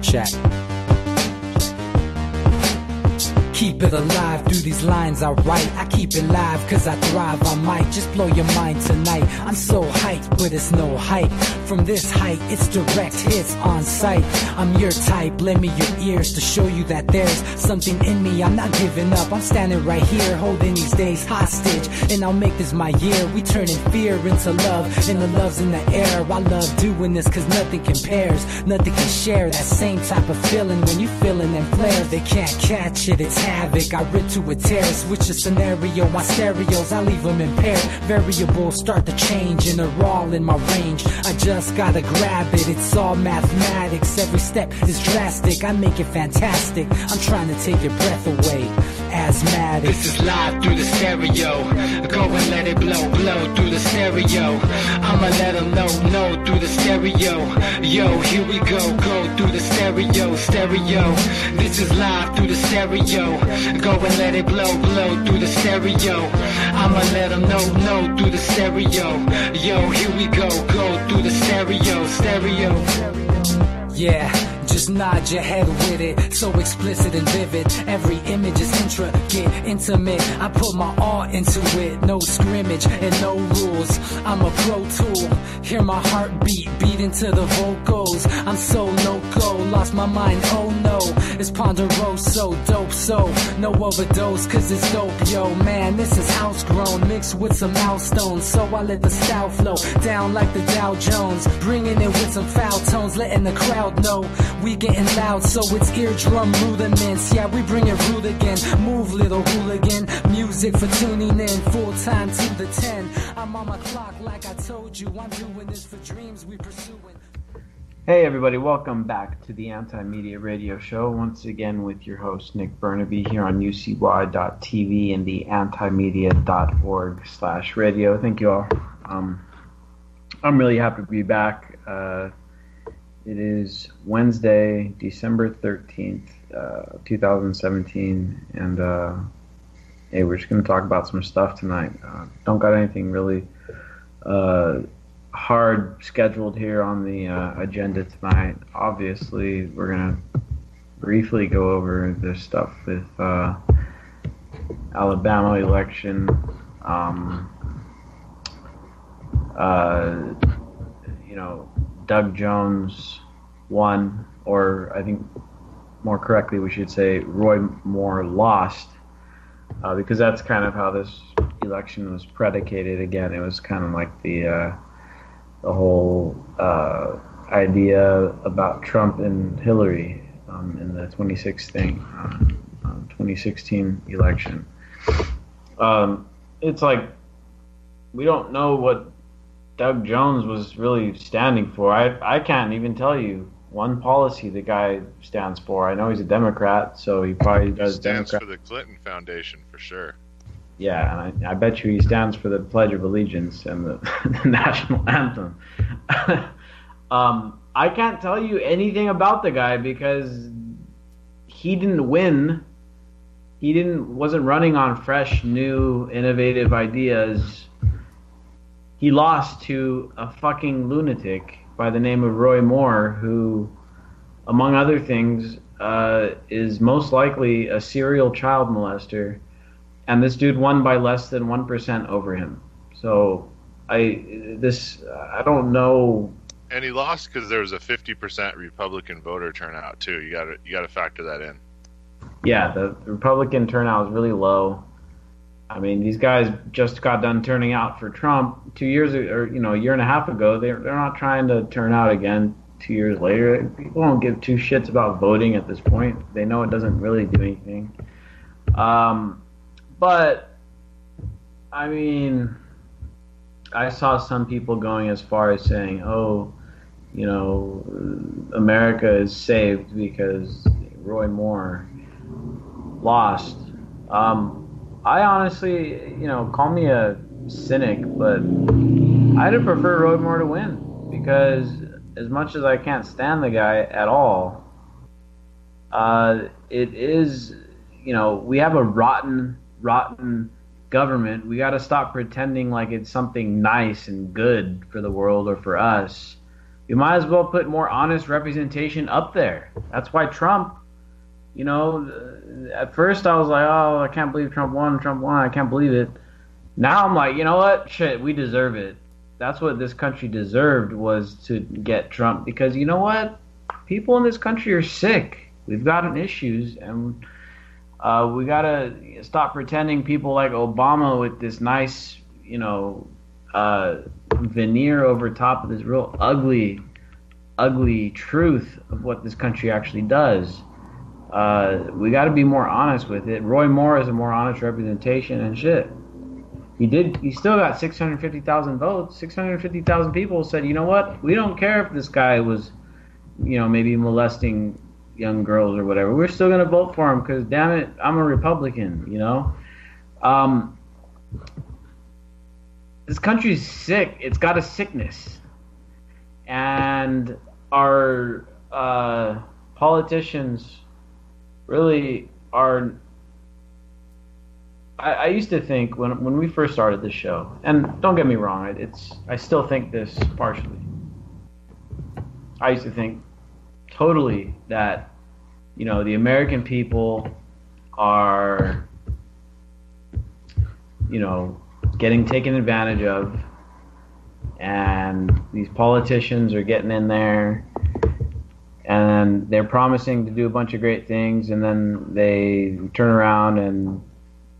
Check. Keep it alive through these lines I write. I keep it live cause I thrive. I might just blow your mind tonight. I'm so hyped, but it's no hype. From this height, it's direct hits on sight. I'm your type, lend me your ears to show you that there's something in me. I'm not giving up, I'm standing right here, holding these days hostage. And I'll make this my year. We turning fear into love, and the love's in the air. I love doing this cause nothing compares. Nothing can share that same type of feeling when you feeling them flares. They can't catch it, it's havoc. I rip to a tear, switch a scenario on stereos, I leave them impaired. Variables start to change and they're all in my range. I just gotta grab it, it's all mathematics. Every step is drastic, I make it fantastic. I'm trying to take your breath away. Asthmatic. This is live through the stereo. Go and let it blow, blow through the stereo. I'ma let them know through the stereo. Yo, here we go through the stereo, stereo. This is live through the stereo. Go and let it blow, blow through the stereo. I'ma let them know through the stereo. Yo, here we go through the stereo, stereo. Yeah, just nod your head with it, so explicit and vivid. Every image is intricate, intimate. I put my all into it, no scrimmage and no rules. I'm a pro tool, hear my heartbeat, beat into the vocals. I'm so no-go, lost my mind, oh no. It's ponderoso, dope, so no overdose, cause it's dope, yo. Man, this is house grown, mixed with some milestones. So I let the style flow down like the Dow Jones, bringing it with some foul tones, letting the crowd know we getting loud, so it's eardrum rudiments. Yeah, we bring it rude again. Move, little hooligan. Music for tuning in. Full time to the 10. I'm on my clock like I told you. I'm doing this for dreams we pursuing. Hey everybody, welcome back to the Anti-Media Radio Show. Once again with your host Nick Bernabe here on UCY.TV and the antimedia.org/radio. Thank you all. I'm really happy to be back. It is Wednesday, December 13th, 2017, and hey, we're just going to talk about some stuff tonight. Don't got anything really hard scheduled here on the agenda tonight. Obviously, we're going to briefly go over this stuff with Alabama election, Doug Jones won, or I think more correctly we should say Roy Moore lost, because that's kind of how this election was predicated. Again, it was kind of like the whole idea about Trump and Hillary in the 2016 election. It's like we don't know what Doug Jones was really standing for. I can't even tell you one policy the guy stands for. I know he's a Democrat, so he probably does. He stands for the Clinton Foundation for sure. Yeah, and I bet you he stands for the Pledge of Allegiance and the national anthem. I can't tell you anything about the guy because he didn't win. He wasn't running on fresh, new, innovative ideas. He lost to a fucking lunatic by the name of Roy Moore, who, among other things, is most likely a serial child molester. And this dude won by less than 1% over him. So I don't know. And he lost because there was a 50% Republican voter turnout too. You got to factor that in. Yeah, the Republican turnout was really low. I mean, these guys just got done turning out for Trump 2 years or a year and a half ago. They're not trying to turn out again 2 years later. People don't give two shits about voting at this point. They know it doesn't really do anything. But I mean, I saw some people going as far as saying, America is saved because Roy Moore lost. I honestly, call me a cynic, but I'd have preferred Roy Moore to win because as much as I can't stand the guy at all, it is, we have a rotten government. We got to stop pretending like it's something nice and good for the world or for us You might as well put more honest representation up there. That's why Trump, at first I was like, oh, I can't believe Trump won, I can't believe it. Now I'm like, you know what? Shit, we deserve it. That's what this country deserved, was to get Trump, because you know what? People in this country are sick. We've got issues, and we gotta stop pretending people like Obama with this nice, veneer over top of this real ugly truth of what this country actually does. We got to be more honest with it. Roy Moore is a more honest representation, and shit. He still got 650,000 votes. 650,000 people said, you know what? We don't care if this guy was, maybe molesting young girls or whatever. We're still going to vote for him because, damn it, I'm a Republican, This country's sick. It's got a sickness. And our politicians really are... I used to think when we first started this show, and don't get me wrong, I still think this partially. I used to think totally that, the American people are, getting taken advantage of, and these politicians are getting in there, and they're promising to do a bunch of great things, and then they turn around and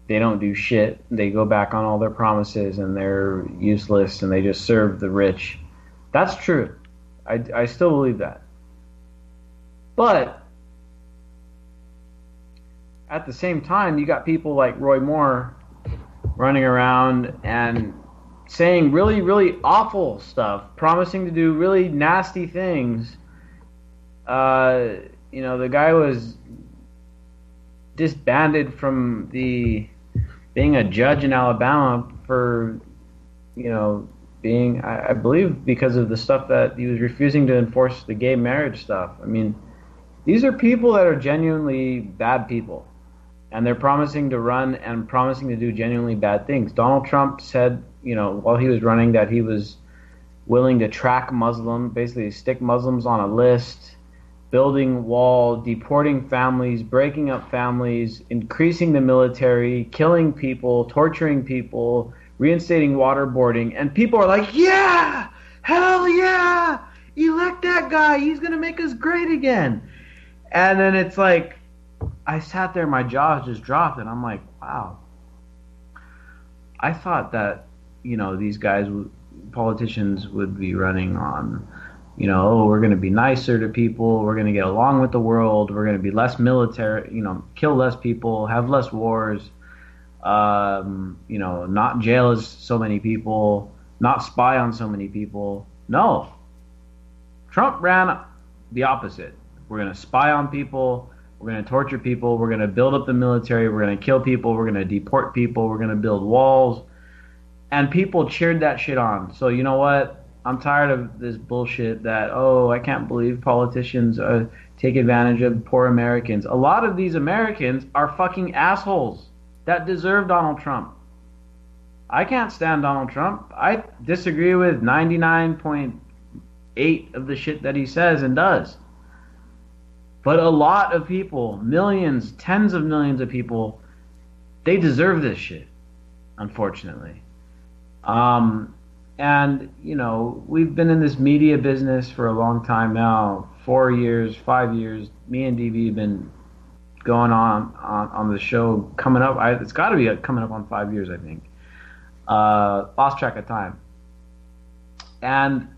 they don't do shit. They go back on all their promises, and they're useless, and they just serve the rich. That's true. I still believe that. But at the same time, you got people like Roy Moore running around and saying really, really awful stuff, promising to do really nasty things. The guy was disbanded from being a judge in Alabama for, being, I believe, because of the stuff that he was refusing to enforce the gay marriage stuff. I mean, these are people that are genuinely bad people, and they're promising to run and promising to do genuinely bad things. Donald Trump said, while he was running, that he was willing to track Muslims, basically stick Muslims on a list, building wall, deporting families, breaking up families, increasing the military, killing people, torturing people, reinstating waterboarding, and people are like, yeah, hell yeah, elect that guy, he's going to make us great again. And then it's like, I sat there, my jaws just dropped, and I'm like, wow. I thought that, these guys, politicians, would be running on, we're going to be nicer to people, we're going to get along with the world, we're going to be less military, kill less people, have less wars, not jail so many people, not spy on so many people. No. Trump ran the opposite. We're going to spy on people, we're going to torture people, we're going to build up the military, we're going to kill people, we're going to deport people, we're going to build walls. And people cheered that shit on. So you know what? I'm tired of this bullshit that, I can't believe politicians take advantage of poor Americans. A lot of these Americans are fucking assholes that deserve Donald Trump. I can't stand Donald Trump. I disagree with 99.8 of the shit that he says and does. But a lot of people, millions, tens of millions of people, they deserve this shit, unfortunately. And, we've been in this media business for a long time now, 4 years, 5 years. Me and DV have been going on the show coming up. It's got to be coming up on 5 years, I think. Lost track of time. And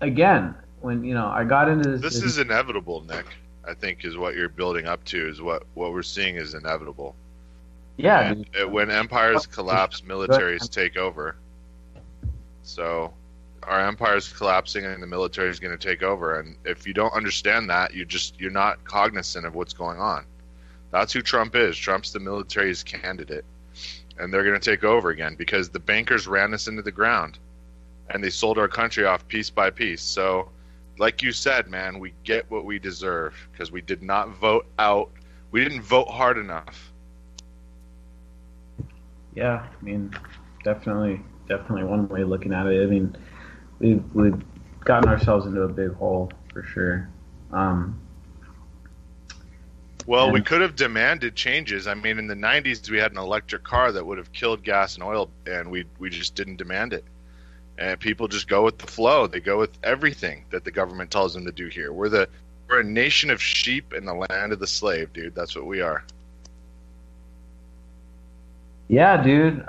again, when, I got into this... This is inevitable, Nick, I think, is what you're building up to, is what we're seeing is inevitable. Yeah. And when empires collapse, militaries take over. So our empire's collapsing and the military is going to take over. And if you don't understand that, you're not cognizant of what's going on. That's who Trump is. Trump's the military's candidate. And they're going to take over again because the bankers ran us into the ground. And they sold our country off piece by piece. So, like you said, man, we get what we deserve because we did not vote out. We didn't vote hard enough. Yeah, I mean, definitely one way of looking at it. I mean, we've gotten ourselves into a big hole for sure. Well, we could have demanded changes. I mean, in the 90s, we had an electric car that would have killed gas and oil, and we just didn't demand it. And people just go with the flow. They go with everything that the government tells them to do here. We're a nation of sheep in the land of the slave, dude. That's what we are. Yeah, dude.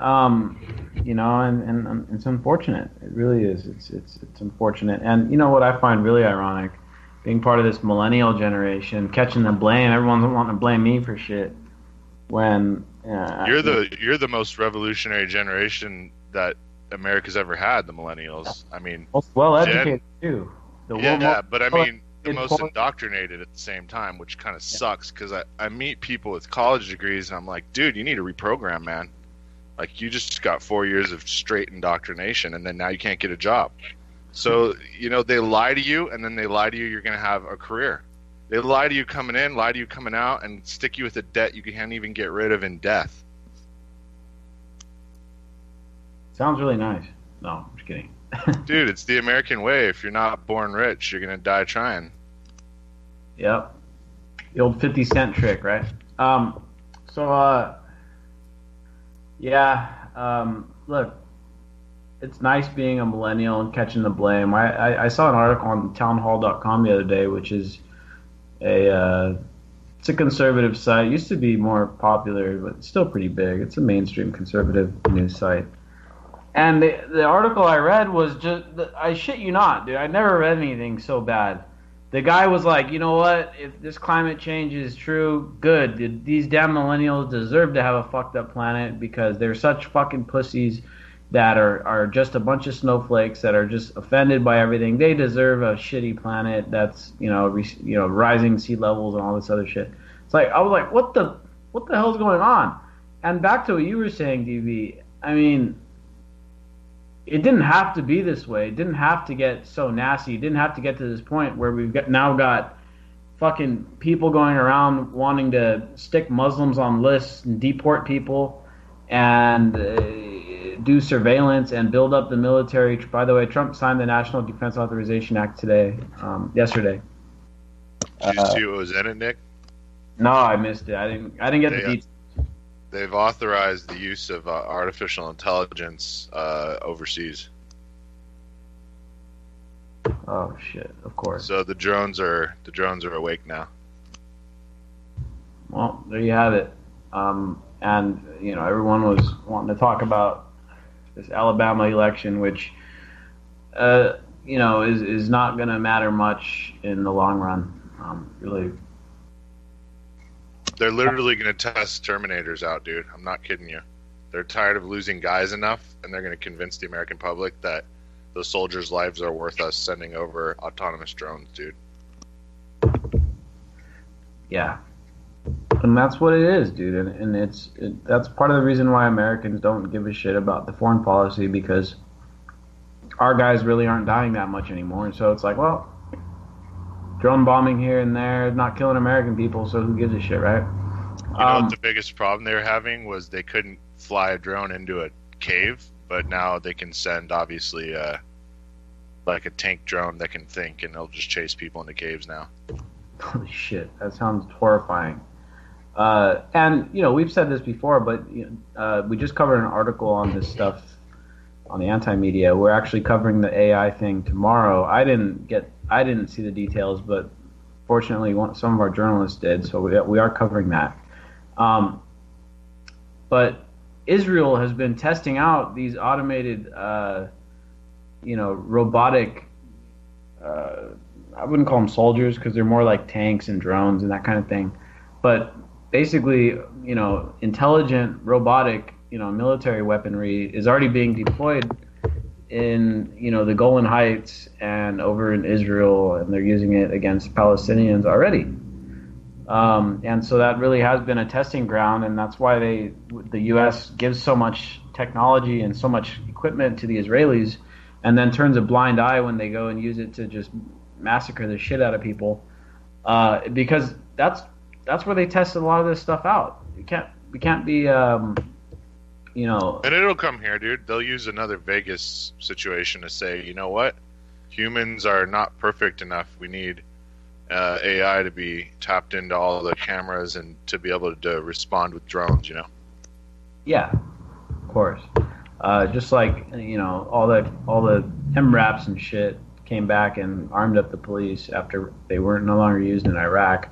You know, and it's unfortunate. It really is. It's unfortunate. And you know what I find really ironic? Being part of this millennial generation, catching the blame. Everyone's wanting to blame me for shit. When you're the most revolutionary generation that America's ever had, the millennials. I mean, well educated too. But I mean, the most indoctrinated at the same time, which kind of sucks because I meet people with college degrees and I'm like, dude, you need to reprogram, man. Like, you just got 4 years of straight indoctrination and then now you can't get a job. So, you know, they lie to you and then they lie to you you're going to have a career. They lie to you coming in, lie to you coming out, and stick you with a debt you can't even get rid of in death. Sounds really nice. No, I'm just kidding. Dude, it's the American way. If you're not born rich, you're going to die trying. Yep. The old 50 cent trick, right? Look, it's nice being a millennial and catching the blame. I saw an article on townhall.com the other day, which is it's a conservative site. It used to be more popular, but it's still pretty big. It's a mainstream conservative news site. And the article I read was just, I shit you not, dude, I never read anything so bad. The guy was like, you know what, if this climate change is true, good. These damn millennials deserve to have a fucked up planet because they're such fucking pussies that are just a bunch of snowflakes that are just offended by everything. They deserve a shitty planet that's, rising sea levels and all this other shit. It's like, I was like, what the hell's going on? And back to what you were saying, DB, I mean, it didn't have to be this way. It didn't have to get so nasty. It didn't have to get to this point where we've now got fucking people going around wanting to stick Muslims on lists and deport people and do surveillance and build up the military. By the way, Trump signed the National Defense Authorization Act yesterday. Did you see what was in it, Nick? No, I missed it. I didn't get the details. They've authorized the use of artificial intelligence overseas. Oh shit! Of course. So the drones are awake now. Well, there you have it. And everyone was wanting to talk about this Alabama election, which is not going to matter much in the long run. Really. They're literally going to test Terminators out, dude. I'm not kidding you. They're tired of losing guys enough, and they're going to convince the American public that those soldiers' lives are worth us sending over autonomous drones, dude. Yeah. And that's what it is, dude. And that's part of the reason why Americans don't give a shit about the foreign policy, because our guys really aren't dying that much anymore. And so it's like, well, drone bombing here and there, not killing American people, so who gives a shit, right? You know what the biggest problem they were having was they couldn't fly a drone into a cave, but now they can send, obviously, like a tank drone that can think, and they'll just chase people into caves now. Holy shit, that sounds horrifying. And, we've said this before, but we just covered an article on this stuff on the anti-media. We're actually covering the AI thing tomorrow. I didn't see the details, but fortunately some of our journalists did, so we are covering that. But Israel has been testing out these automated, robotic, I wouldn't call them soldiers because they're more like tanks and drones and that kind of thing. But basically, intelligent robotic, military weaponry is already being deployed in, the Golan Heights and over in Israel, and they're using it against Palestinians already. And so that really has been a testing ground, and that's why the U.S. gives so much technology and so much equipment to the Israelis, and then turns a blind eye when they go and use it to just massacre the shit out of people, because that's where they tested a lot of this stuff out. We can't be, And it'll come here, dude. They'll use another Vegas situation to say, you know what? Humans are not perfect enough. We need AI to be tapped into all the cameras and to be able to respond with drones, you know? Yeah, of course. Just like, you know, all the MRAPs and shit came back and armed up the police after they weren't no longer used in Iraq.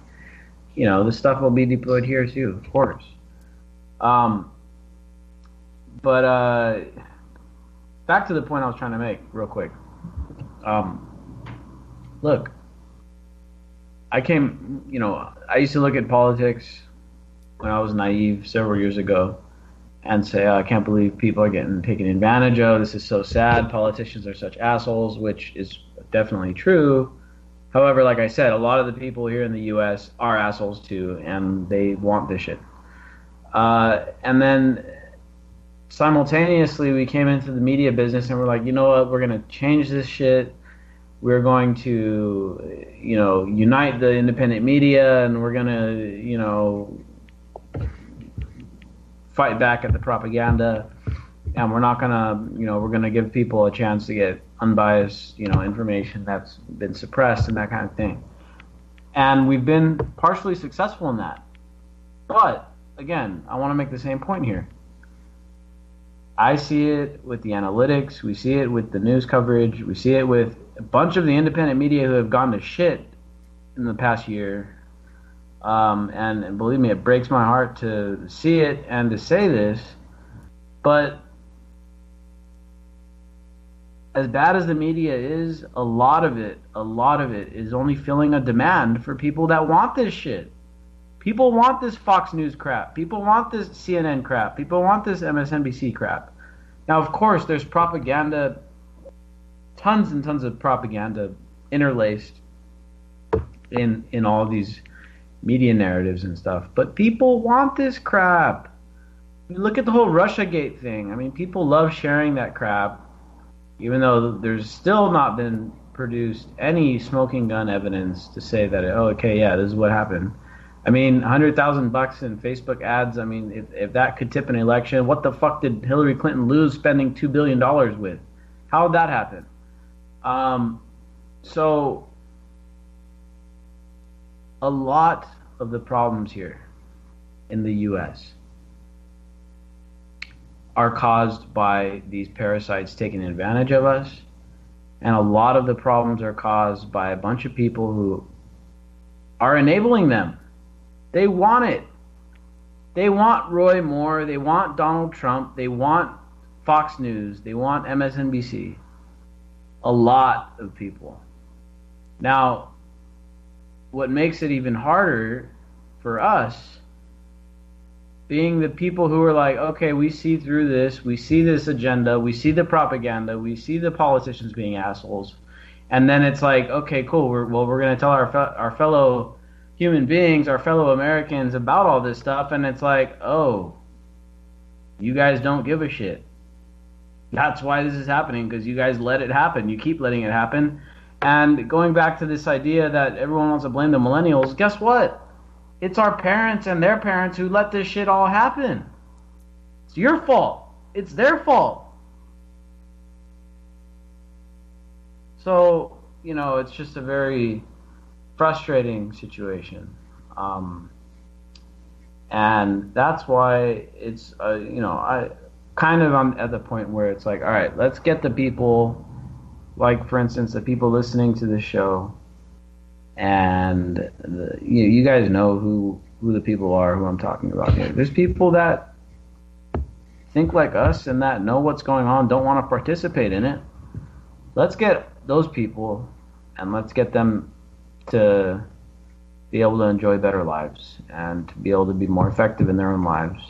You know, this stuff will be deployed here too, of course. But back to the point I was trying to make real quick. Look, I used to look at politics when I was naive several years ago and say, I can't believe people are getting taken advantage of. This is so sad. Politicians are such assholes, which is definitely true. However, like I said, a lot of the people here in the U.S. are assholes too, and they want this shit. And then simultaneously, we came into the media business and we're like, you know what, we're going to change this shit. We're going to, you know, unite the independent media, and we're going to, you know, fight back at the propaganda. And we're not going to, you know, we're going to give people a chance to get unbiased, you know, information that's been suppressed and that kind of thing. And we've been partially successful in that. But, again, I want to make the same point here. I see it with the analytics. We see it with the news coverage. We see it with a bunch of the independent media who have gone to shit in the past year. And believe me, it breaks my heart to see it and to say this. But as bad as the media is, a lot of it is only filling a demand for people that want this shit. People want this Fox News crap. People want this CNN crap. People want this MSNBC crap. Now, of course, there's propaganda, tons and tons of propaganda interlaced in all of these media narratives and stuff. But people want this crap. Look at the whole Russiagate thing. I mean, people love sharing that crap, even though there's still not been produced any smoking gun evidence to say that, oh, okay, yeah, this is what happened. I mean, $100,000 in Facebook ads. I mean, if that could tip an election, what the fuck did Hillary Clinton lose spending $2 billion with? How did that happen? So a lot of the problems here in the U.S. are caused by these parasites taking advantage of us, and a lot of the problems are caused by a bunch of people who are enabling them. They want it. They want Roy Moore. They want Donald Trump. They want Fox News. They want MSNBC. A lot of people. Now, what makes it even harder for us, being the people who are like, okay, we see through this. We see this agenda. We see the propaganda. We see the politicians being assholes. And then it's like, okay, cool. We're going to tell our fellow human beings, our fellow Americans about all this stuff, and it's like, oh, you guys don't give a shit. That's why this is happening, because you guys let it happen. You keep letting it happen. And going back to this idea that everyone wants to blame the millennials, guess what? It's our parents and their parents who let this shit all happen. It's your fault. It's their fault. So, you know, it's just a very frustrating situation, and that's why it's you know, I kind of am at the point where it's like, all right, let's get the people, like for instance the people listening to this show, and you guys know who the people are who I'm talking about here. There's people that think like us and that know what's going on, don't want to participate in it. Let's get those people and let's get them to be able to enjoy better lives and to be able to be more effective in their own lives.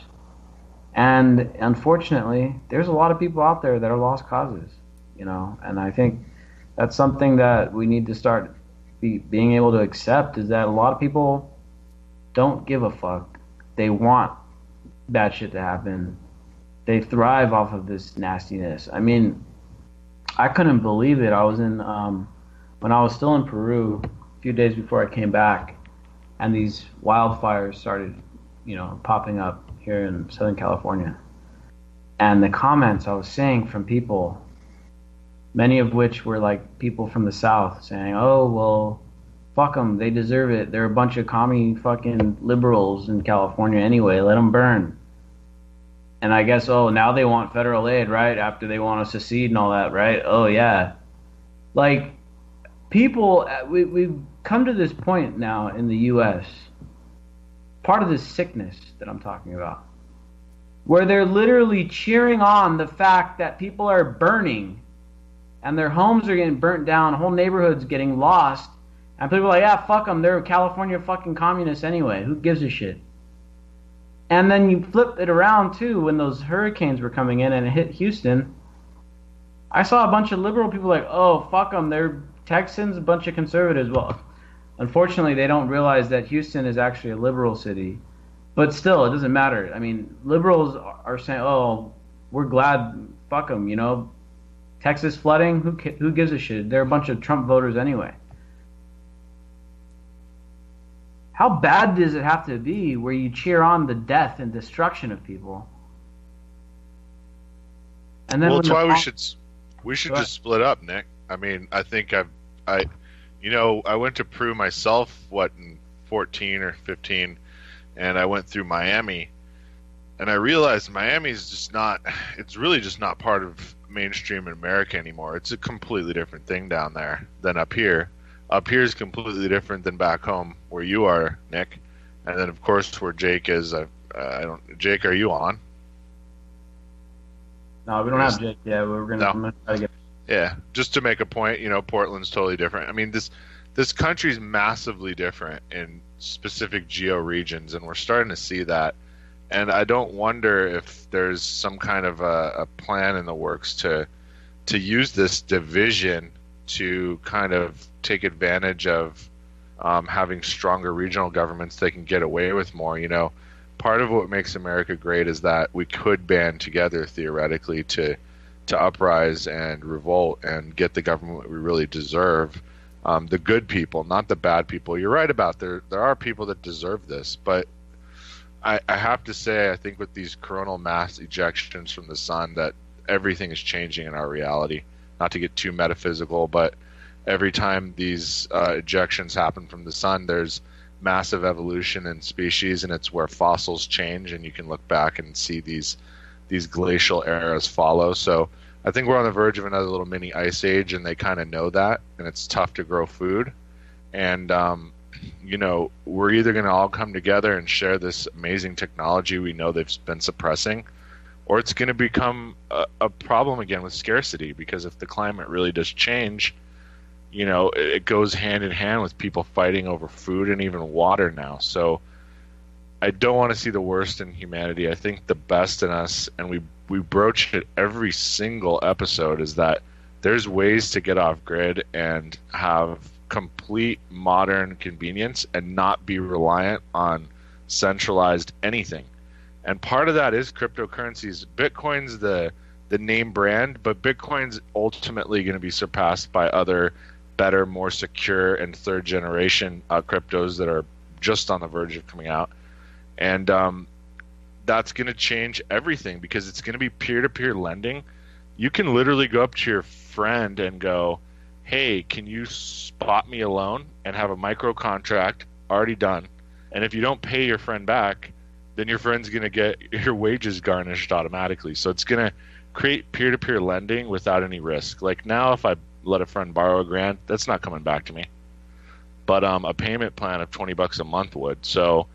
And unfortunately, there's a lot of people out there that are lost causes, you know, and I think that's something that we need to start being able to accept, is that a lot of people don't give a fuck. They want bad shit to happen. They thrive off of this nastiness. I mean, I couldn't believe it. I was in, when I was still in Peru, a few days before I came back, and these wildfires started, you know, popping up here in Southern California. And the comments I was seeing from people many of which were like people from the South saying, "Oh well, fuck them, they deserve it. They're a bunch of commie fucking liberals in California anyway. Let them burn." And I guess, oh, now they want federal aid, right? After they want to secede and all that, right? Oh yeah, like people, we've come to this point now in the U.S. Part of this sickness that I'm talking about, where they're literally cheering on the fact that people are burning and their homes are getting burnt down, whole neighborhoods getting lost, and people are like, yeah, fuck them, they're California fucking communists anyway, who gives a shit? And then you flip it around too, when those hurricanes were coming in and it hit Houston, I saw a bunch of liberal people like, oh, fuck them, they're Texans, a bunch of conservatives. Well, unfortunately, they don't realize that Houston is actually a liberal city. But still, it doesn't matter. I mean, liberals are saying, oh, we're glad, fuck them, you know. Texas flooding, who gives a shit? They're a bunch of Trump voters anyway. How bad does it have to be where you cheer on the death and destruction of people? And then well, that's why we should just split up, Nick. I mean, I think I went to Peru myself, in 14 or 15, and I went through Miami, and I realized Miami is just not. It's really just not part of mainstream America anymore. It's a completely different thing down there than up here. Up here is completely different than back home where you are, Nick, and then of course where Jake is. Jake, are you on? No, we don't have Jake. Yeah, we're gonna try to get. Yeah, just to make a point, Portland's totally different. I mean, this country's massively different in specific geo-regions, and we're starting to see that. And I don't wonder if there's some kind of a plan in the works to use this division to kind of take advantage of having stronger regional governments that can get away with more. Part of what makes America great is that we could band together theoretically to uprise and revolt and get the government we really deserve. The good people, not the bad people. You're right about there are people that deserve this, but I have to say, I think with these coronal mass ejections from the sun, that everything is changing in our reality. Not to get too metaphysical, but every time these ejections happen from the sun, there's massive evolution in species, and it's where fossils change, and you can look back and see these glacial eras follow. So I think we're on the verge of another little mini ice age, and they kind of know that, and it's tough to grow food. And we're either going to all come together and share this amazing technology we know they've been suppressing, or it's going to become a problem again with scarcity, because if the climate really does change, it goes hand in hand with people fighting over food and even water now. So I don't want to see the worst in humanity. I think the best in us, and we broach it every single episode, is that there's ways to get off grid and have complete modern convenience and not be reliant on centralized anything. And part of that is cryptocurrencies. Bitcoin's the name brand, but Bitcoin's ultimately going to be surpassed by other better, more secure and third generation cryptos that are just on the verge of coming out. And that's going to change everything, because it's going to be peer-to-peer lending. You can literally go up to your friend and go, hey, can you spot me a loan, and have a micro contract already done. And if you don't pay your friend back, then your friend's going to get your wages garnished automatically. So it's going to create peer-to-peer lending without any risk. Like now, if I let a friend borrow $1,000, that's not coming back to me. But a payment plan of $20 a month would. So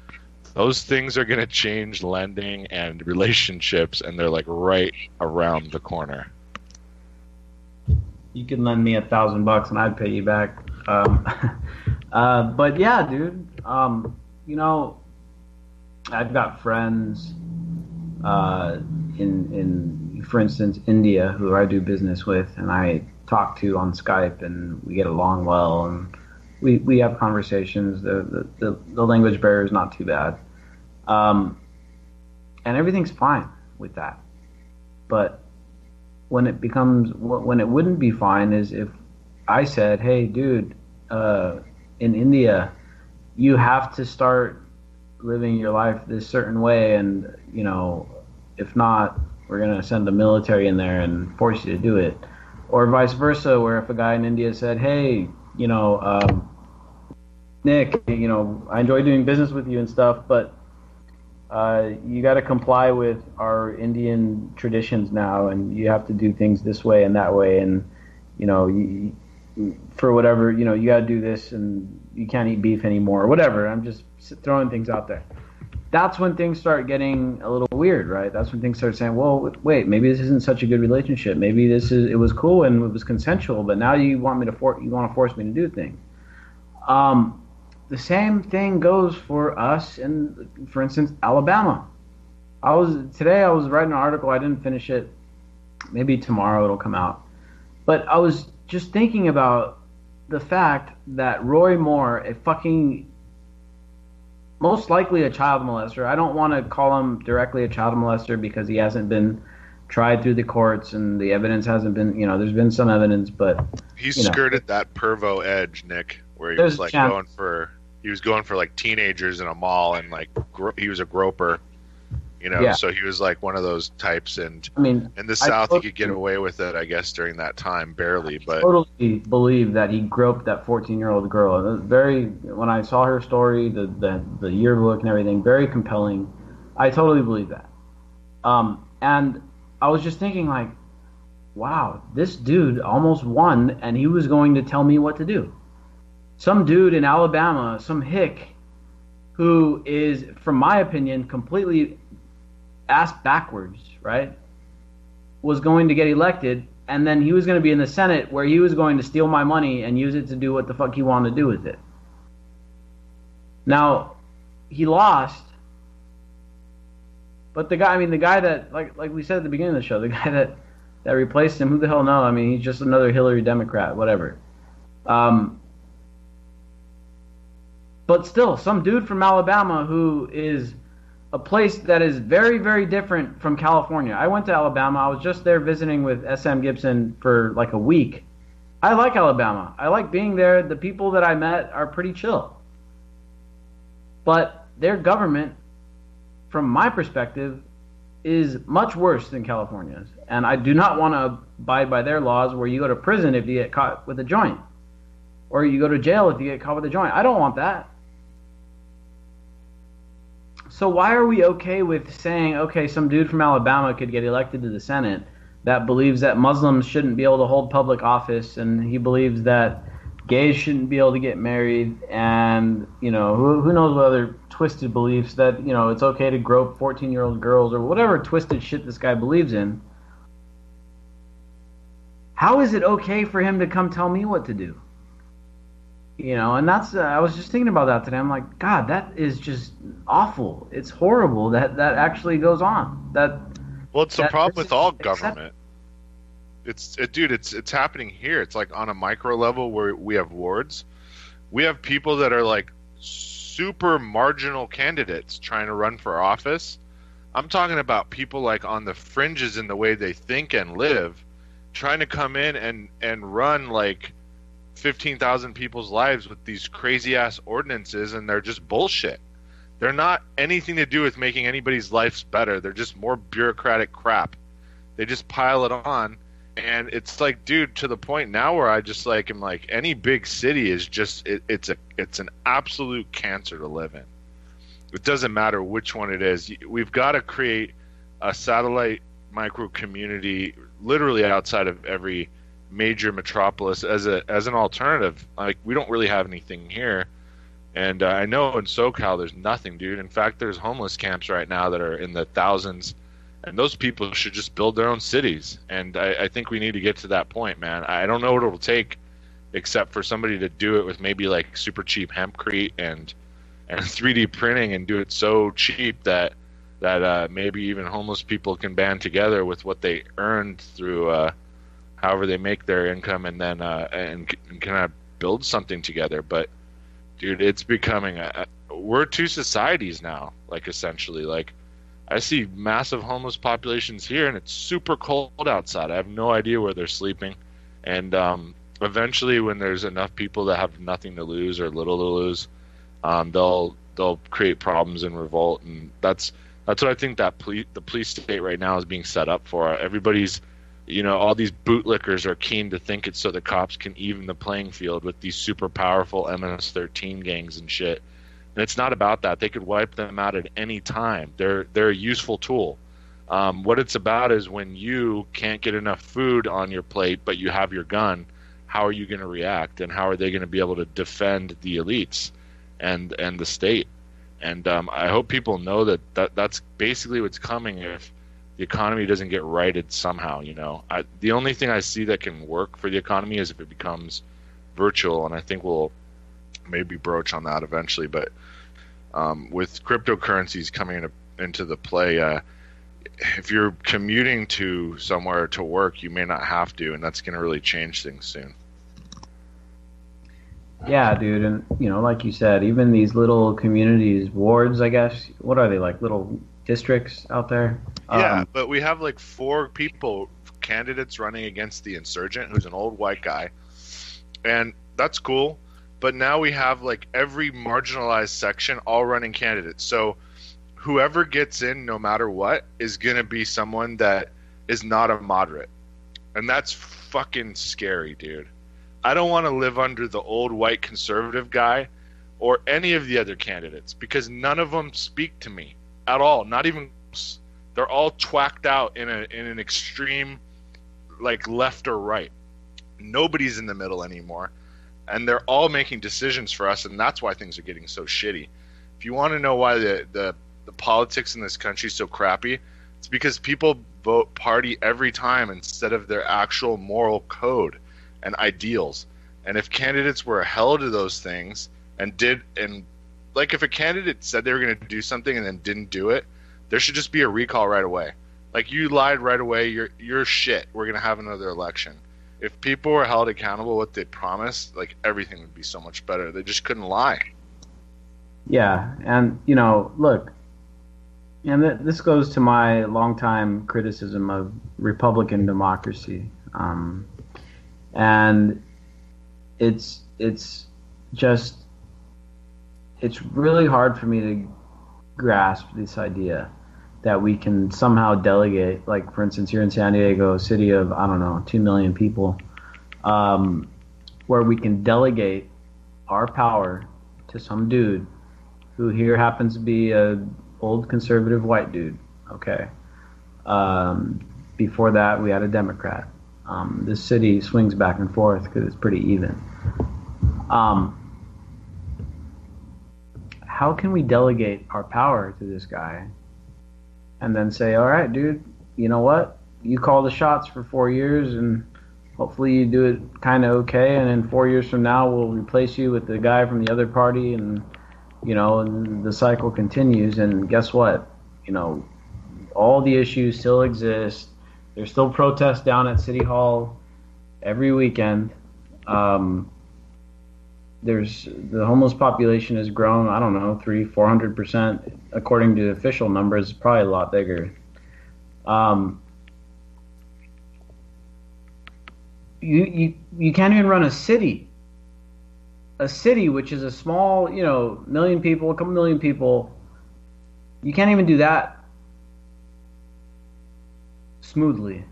those things are going to change lending and relationships, and they're like right around the corner. You can lend me $1,000 and I'd pay you back. But yeah, dude, I've got friends in, for instance, India, who I do business with, and I talk to on Skype, and we get along well, and we have conversations. The language barrier is not too bad, and everything's fine with that. But when it wouldn't be fine is if I said, hey, dude, in India, you have to start living your life this certain way, and if not, we're going to send the military in there and force you to do it. Or vice versa, where if a guy in India said, hey, Nick, I enjoy doing business with you and stuff, but you got to comply with our Indian traditions now, and you have to do things this way and that way, and for whatever, you got to do this, and you can't eat beef anymore, or whatever. I'm just throwing things out there. That's when things start getting a little weird, right? That's when things start saying, well, wait, maybe this isn't such a good relationship. Maybe it was cool and it was consensual, but now you want to force me to do things. The same thing goes for us in, for instance, Alabama. Today I was writing an article. I didn't finish it. Maybe tomorrow it'll come out. But I was just thinking about the fact that Roy Moore, a fucking, most likely a child molester. I don't want to call him directly a child molester because he hasn't been tried through the courts and the evidence hasn't been, there's been some evidence, but he skirted that pervo edge, Nick, where he was going for like teenagers in a mall, and like he was a groper, so he was like one of those types. And in the South, he could get away with it, I guess, during that time, barely. But I totally believe that he groped that 14-year-old girl. It was when I saw her story, the yearbook and everything, very compelling. I totally believe that. And I was just thinking, like, wow, this dude almost won, and he was going to tell me what to do. Some dude in Alabama, some hick, who is, from my opinion, completely ass backwards, right, was going to get elected, and then he was going to be in the Senate where he was going to steal my money and use it to do what the fuck he wanted to do with it. Now, he lost, but the guy that, like we said at the beginning of the show, the guy that replaced him, who the hell knows? He's just another Hillary Democrat, whatever. But still, some dude from Alabama who is a place that is very, very different from California. I went to Alabama. I was just there visiting with S.M. Gibson for like a week. I like Alabama. I like being there. The people that I met are pretty chill. But their government, from my perspective, is much worse than California's. And I do not want to abide by their laws where you go to prison if you get caught with a joint. Or you go to jail if you get caught with a joint. I don't want that. So why are we okay with saying, okay, some dude from Alabama could get elected to the Senate that believes that Muslims shouldn't be able to hold public office, and he believes that gays shouldn't be able to get married, and, who knows what other twisted beliefs, that, it's okay to grope 14-year-old girls, or whatever twisted shit this guy believes in. How is it okay for him to come tell me what to do? And that's, I was just thinking about that today. I'm like, God, that is just awful. It's horrible that actually goes on. It's the problem with all government. It's happening here. It's like on a micro level where we have wards. We have people that are like super marginal candidates trying to run for office. I'm talking about people like on the fringes in the way they think and live, trying to come in and run like 15,000 people's lives with these crazy ass ordinances, and they're just bullshit. They're not anything to do with making anybody's lives better. They're just more bureaucratic crap. They just pile it on, and it's like, dude, to the point now where I just like am like, any big city is just it's an absolute cancer to live in. It doesn't matter which one it is. We've got to create a satellite micro community literally outside of every major metropolis as an alternative. Like, we don't really have anything here, and I know in SoCal there's nothing, dude. In fact, there's homeless camps right now that are in the thousands, and those people should just build their own cities. And I think we need to get to that point, man. I don't know what it'll take, except for somebody to do it with maybe like super cheap hempcrete and 3D printing, and do it so cheap that maybe even homeless people can band together with what they earned through however they make their income, and then and kind of build something together. But dude, it's becoming we're two societies now, like, essentially. Like, I see massive homeless populations here, and it's super cold outside. I have no idea where they're sleeping, and eventually when there's enough people that have nothing to lose or little to lose, they'll create problems and revolt. And that's what I think that the police state right now is being set up for. Everybody's all these bootlickers are keen to think it's so the cops can even the playing field with these super powerful MS-13 gangs and shit. And it's not about that. They could wipe them out at any time. They're a useful tool. What it's about is when you can't get enough food on your plate, but you have your gun, how are you going to react, and how are they going to be able to defend the elites and the state? And I hope people know that's basically what's coming if the economy doesn't get righted somehow. The only thing I see that can work for the economy is if it becomes virtual, and I think we'll maybe broach on that eventually. But with cryptocurrencies coming into the play, if you're commuting to somewhere to work, you may not have to, and that's going to really change things soon. Yeah, dude, and like you said, even these little communities, wards, I guess, what are they, like little districts out there? Yeah, but we have like 4 candidates running against the insurgent, who's an old white guy, and that's cool. But now we have like every marginalized section all running candidates. So whoever gets in, no matter what, is going to be someone that is not a moderate, and that's fucking scary, dude. I don't want to live under the old white conservative guy or any of the other candidates, because none of them speak to me at all. Not even close. They're all twacked out in an extreme, like left or right. Nobody's in the middle anymore, and they're all making decisions for us, and that's why things are getting so shitty. If you want to know why the politics in this country is so crappy, it's because people vote party every time instead of their actual moral code and ideals. And if candidates were held to those things and like if a candidate said they were going to do something and then didn't do it, there should just be a recall right away. Like, you lied right away, you're shit. We're going to have another election. If people were held accountable what they promised, like, everything would be so much better. They just couldn't lie. Yeah, and look, and this goes to my longtime criticism of Republican democracy. And it's really hard for me to grasp this idea that we can somehow delegate, like, for instance, here in San Diego, a city of, 2 million people, where we can delegate our power to some dude who here happens to be a old conservative white dude. Okay. Before that, we had a Democrat. This city swings back and forth because it's pretty even. How can we delegate our power to this guy and then say, all right, dude, you know what? You call the shots for 4 years, and hopefully you do it kind of okay, and in 4 years from now we'll replace you with the guy from the other party, and and the cycle continues. And guess what? All the issues still exist. There's still protests down at City Hall every weekend. The homeless population has grown, 300-400%. According to official numbers, probably a lot bigger. You can't even run a city. A city, which is a small, million people, a couple million people, you can't even do that smoothly.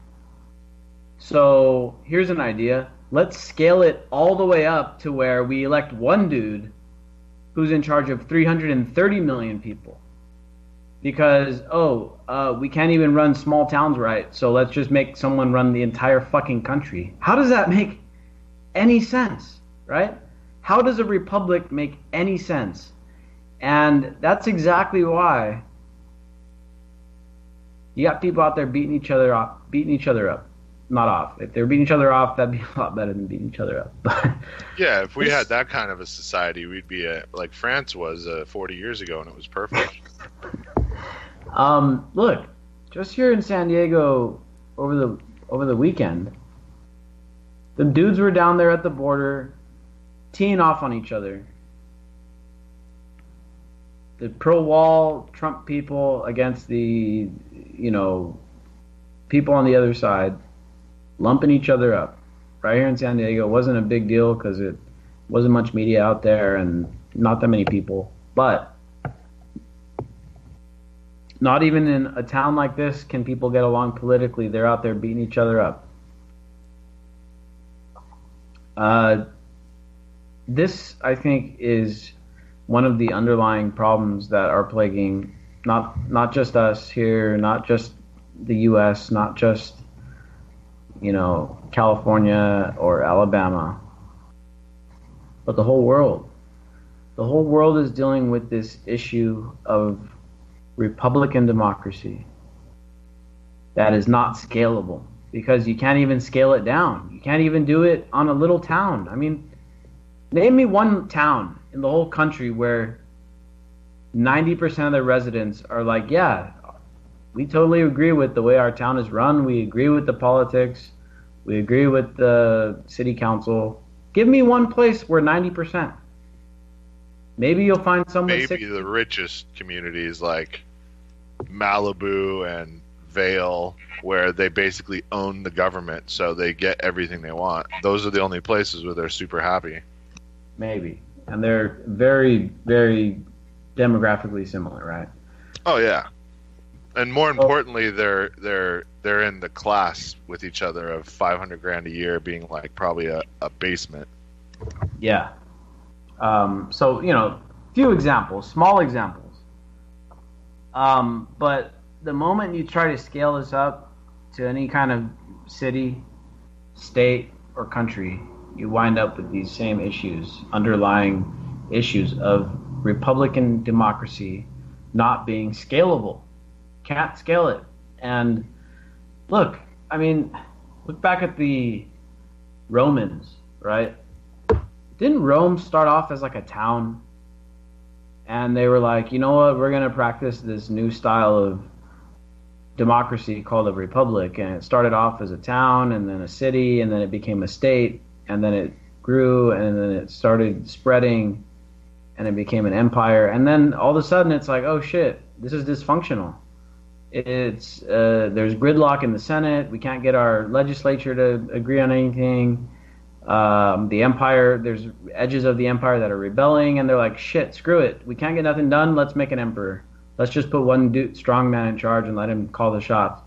So here's an idea. Let's scale it all the way up to where we elect one dude who's in charge of 330 million people. Because, we can't even run small towns right, so let's just make someone run the entire fucking country. How does that make any sense, right? How does a republic make any sense? And that's exactly why you got people out there beating each other up. Not off. If they're beating each other off, that'd be a lot better than beating each other up. Yeah, if we had that kind of a society, we'd be like France was 40 years ago, and it was perfect. Look, just here in San Diego over the weekend, the dudes were down there at the border teeing off on each other. The pro-wall Trump people against the, people on the other side, lumping each other up. Right here in San Diego, it wasn't a big deal because it wasn't much media out there and not that many people. But Not even in a town like this can people get along politically. They're out there beating each other up. This, I think, is one of the underlying problems that are plaguing not just us here, not just the U.S., not just, California or Alabama, but the whole world. The whole world is dealing with this issue of Republican democracy that is not scalable, because you can't even scale it down. You can't even do it on a little town. I mean, name me one town in the whole country where 90% of the residents are like, yeah, we totally agree with the way our town is run. We agree with the politics. We agree with the city council. Give me one place where 90%. Maybe you'll find someone. Maybe the richest communities like Malibu and Vail, where they basically own the government, so they get everything they want. Those are the only places where they're super happy. Maybe. And they're very, very demographically similar, right? Oh yeah. And more importantly, they're in the class with each other of $500,000 a year being like probably a basement. Yeah. So, few examples, small examples. But the moment you try to scale this up to any kind of city, state, or country, you wind up with these same issues, underlying issues of Republican democracy not being scalable. Can't scale it. And look back at the Romans, right? Didn't Rome start off as like a town? And they were like, you know what, we're going to practice this new style of democracy called a republic. And it started off as a town, and then a city, and then it became a state, and then it grew, and then it started spreading, and it became an empire. And then all of a sudden it's like, oh shit, this is dysfunctional. It's there's gridlock in the Senate. We can't get our legislature to agree on anything. The empire, there's edges of the empire that are rebelling, and they're like, shit, screw it. We can't get nothing done. Let's make an emperor. Let's just put one strong man in charge and let him call the shots.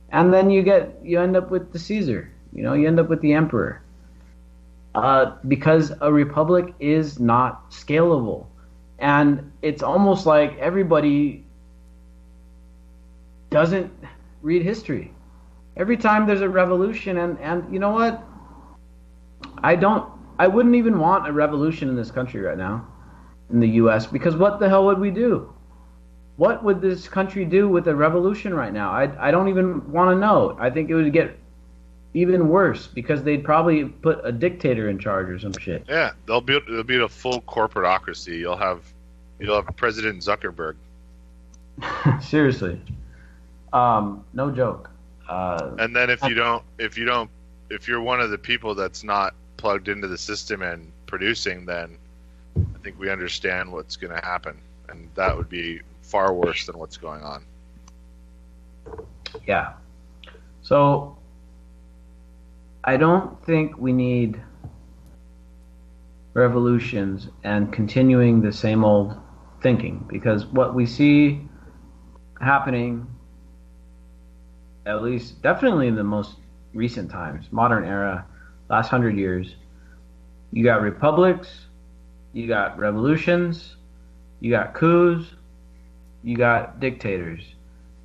And then you end up with the Caesar. You end up with the emperor. Because a republic is not scalable. And it's almost like everybody doesn't read history. Every time there's a revolution, and you know what? I wouldn't even want a revolution in this country right now, in the U.S., because what the hell would we do? What would this country do with a revolution right now? I don't even want to know. I think it would get even worse, because they'd probably put a dictator in charge or some shit. Yeah, it'll be a full corporatocracy. You'll have President Zuckerberg. Seriously. No joke. And then if you're one of the people that's not plugged into the system and producing, then I think we understand what's going to happen, and that would be far worse than what's going on. Yeah. So I don't think we need revolutions and continuing the same old thinking, because what we see happening, at least definitely in the most recent times, modern era, last 100 years, you got republics, you got revolutions, you got coups, you got dictators,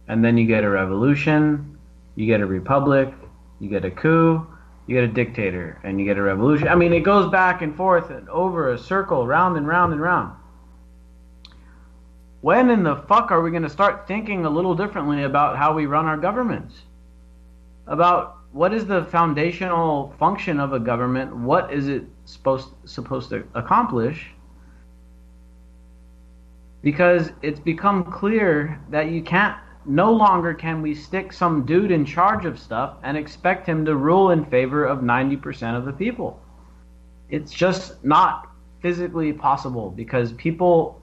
and then you get a revolution, you get a republic, you get a coup, you get a dictator, and you get a revolution. I mean, it goes back and forth and over a circle, round and round and round. When in the fuck are we going to start thinking a little differently about how we run our governments? About what is the foundational function of a government? What is it supposed to accomplish? Because it's become clear that no longer can we stick some dude in charge of stuff and expect him to rule in favor of 90% of the people. It's just not physically possible, because people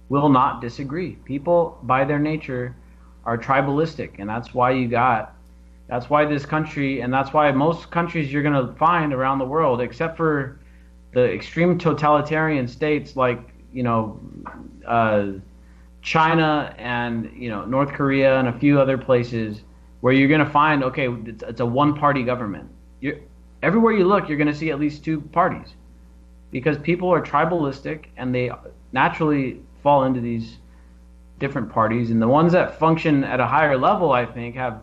will not disagree. People, by their nature, are tribalistic, and that's why this country, and that's why most countries you're going to find around the world, except for the extreme totalitarian states like, China and North Korea and a few other places where you're going to find, okay, it's a one-party government. Everywhere you look, you're going to see at least two parties because people are tribalistic and they naturally fall into these different parties. And the ones that function at a higher level, I think, have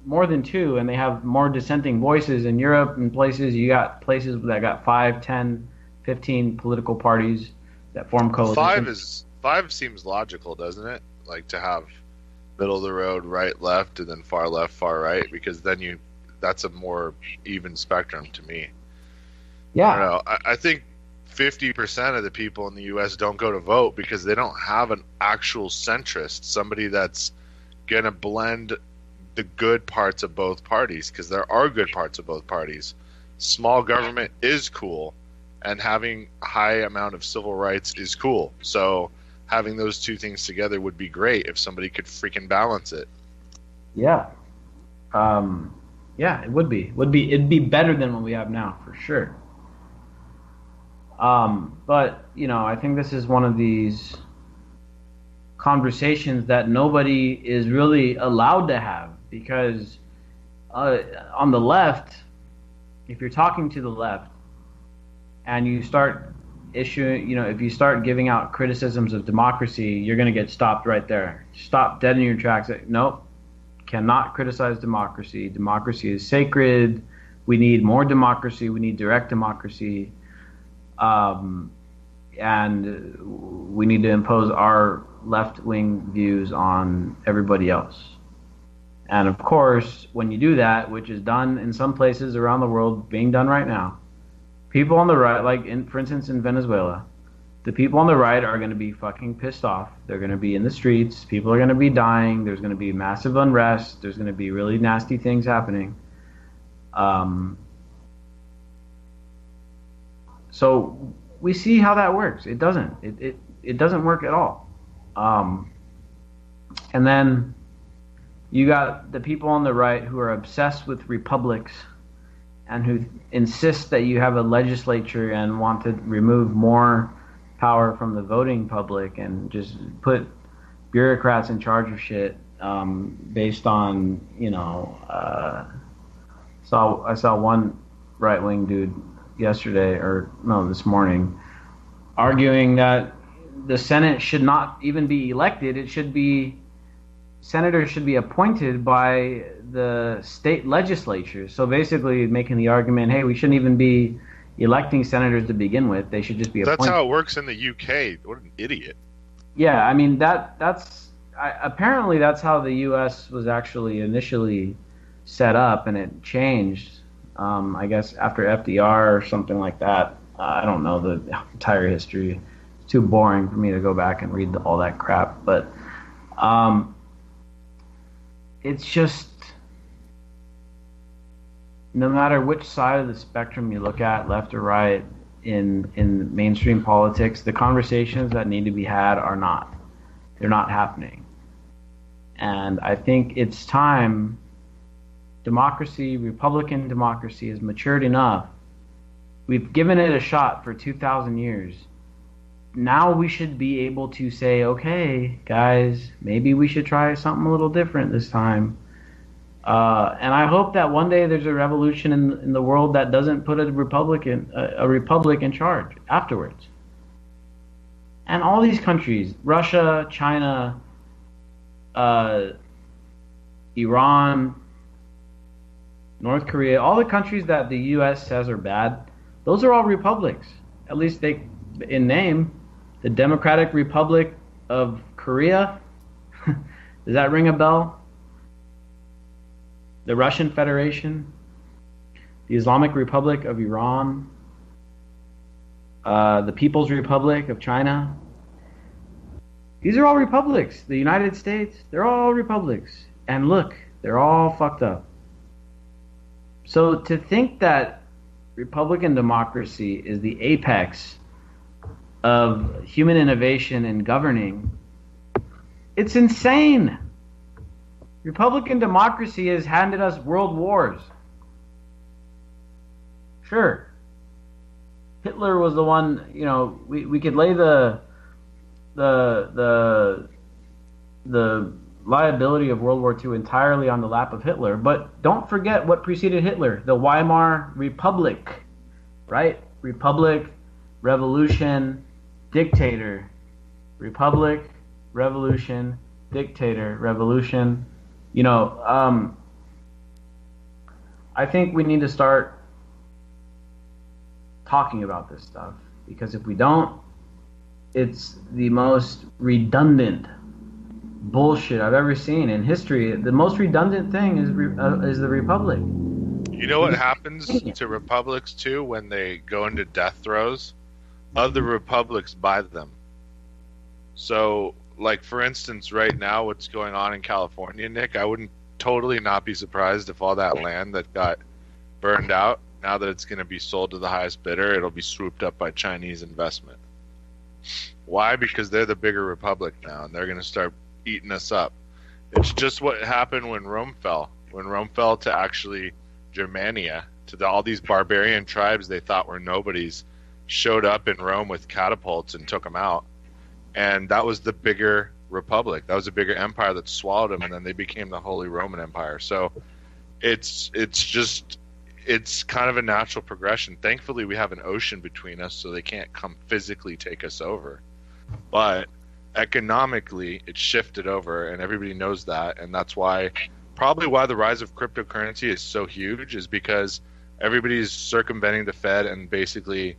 more than two, and they have more dissenting voices. In Europe and places, you got places that got 5, 10, 15 political parties that form coalitions. Five seems logical, doesn't it? Like to have middle of the road, right, left, and then far left, far right, because then that's a more even spectrum to me. Yeah. I don't know. I think 50% of the people in the U.S. don't go to vote because they don't have an actual centrist, somebody that's going to blend the good parts of both parties, because there are good parts of both parties. Small government is cool, and having a high amount of civil rights is cool. So having those two things together would be great if somebody could freaking balance it. Yeah. Yeah, it would be. It'd be better than what we have now, for sure. But, I think this is one of these conversations that nobody is really allowed to have, because on the left, if you're talking to the left and you start issuing, if you start giving out criticisms of democracy, you're going to get stopped right there. Stop dead in your tracks. Nope, cannot criticize democracy. Democracy is sacred. We need more democracy. We need direct democracy. And we need to impose our left-wing views on everybody else. And of course, when you do that, which is done in some places around the world, being done right now, people on the right, like for instance in Venezuela, the people on the right are going to be fucking pissed off. They're going to be in the streets. People are going to be dying. There's going to be massive unrest. There's going to be really nasty things happening. So we see how that works. It doesn't. It doesn't work at all. And then you got the people on the right who are obsessed with republics and who insist that you have a legislature and want to remove more power from the voting public and just put bureaucrats in charge of shit based on, I saw one right-wing dude yesterday, or no, this morning, arguing that the Senate should not even be elected. It should be, senators should be appointed by the state legislature. So basically making the argument, hey, we shouldn't even be electing senators to begin with. They should just be appointed. That's how it works in the UK. What an idiot. Yeah, I mean, apparently that's how the U.S. was actually initially set up, and it changed, I guess, after FDR or something like that. I don't know the entire history. It's too boring for me to go back and read all that crap. But it's just, no matter which side of the spectrum you look at, left or right, in mainstream politics, the conversations that need to be had are not. They're not happening. And I think it's time democracy, Republican democracy, has matured enough. We've given it a shot for 2,000 years. Now we should be able to say, okay, guys, maybe we should try something a little different this time. And I hope that one day there's a revolution in the world that doesn't put a republic in charge afterwards. And all these countries, Russia, China, Iran, North Korea, all the countries that the U.S. says are bad, those are all republics. At least they, in name. The Democratic Republic of Korea, does that ring a bell? The Russian Federation, the Islamic Republic of Iran, the People's Republic of China. These are all republics. The United States, they're all republics. And look, they're all fucked up. So to think that Republican democracy is the apex of human innovation and governing, it's insane. Republican democracy has handed us world wars. Sure, Hitler was the one, we could lay the the liability of World War II entirely on the lap of Hitler. But don't forget what preceded Hitler: the Weimar Republic, right? Republic, revolution, dictator. Republic, revolution, dictator, revolution. You know, I think we need to start talking about this stuff, because if we don't, it's the most redundant bullshit I've ever seen in history. The most redundant thing is the republic. You know what happens to republics too when they go into death throes? Other republics buy them. So, like for instance, right now, what's going on in California, Nick? I wouldn't totally not be surprised if all that land that got burned out, now that it's going to be sold to the highest bidder, it'll be swooped up by Chinese investment. Why? Because they're the bigger republic now, and they're going to start eating us up. It's just what happened when Rome fell. When Rome fell to actually Germania, to all these barbarian tribes they thought were nobodies, showed up in Rome with catapults and took them out. And that was the bigger republic. That was a bigger empire that swallowed them, and then they became the Holy Roman Empire. So it's kind of a natural progression. Thankfully, we have an ocean between us, so they can't come physically take us over. But economically, it's shifted over, and everybody knows that. And that's probably why the rise of cryptocurrency is so huge, is because everybody's circumventing the Fed and basically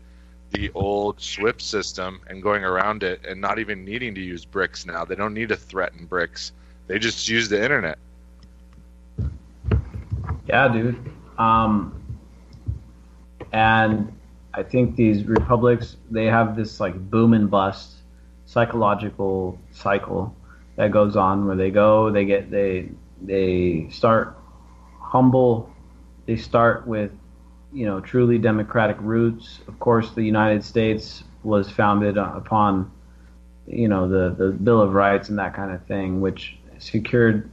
the old SWIFT system and going around it, and not even needing to use BRICS now. They don't need to threaten BRICS. They just use the internet. Yeah, dude. And I think these republics, they have this like boom and bust psychological cycle that goes on, where they start humble. They start with, truly democratic roots. Of course, the United States was founded upon, the Bill of Rights and that kind of thing, which secured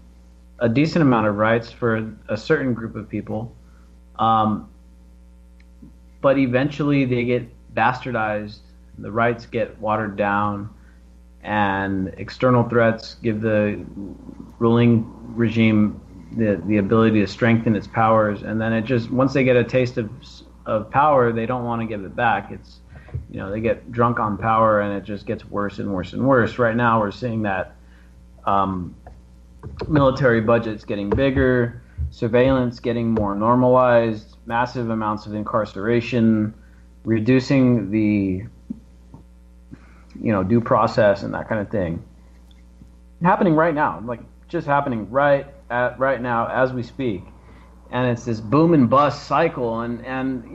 a decent amount of rights for a certain group of people. But eventually they get bastardized, the rights get watered down, and external threats give the ruling regime the ability to strengthen its powers, and then once they get a taste of power, they don't want to give it back. It's, they get drunk on power, and it just gets worse and worse and worse. Right now we're seeing that military budgets getting bigger, surveillance getting more normalized, massive amounts of incarceration, reducing the due process and that kind of thing. Happening right now, like just happening right now as we speak. And it's this boom and bust cycle, and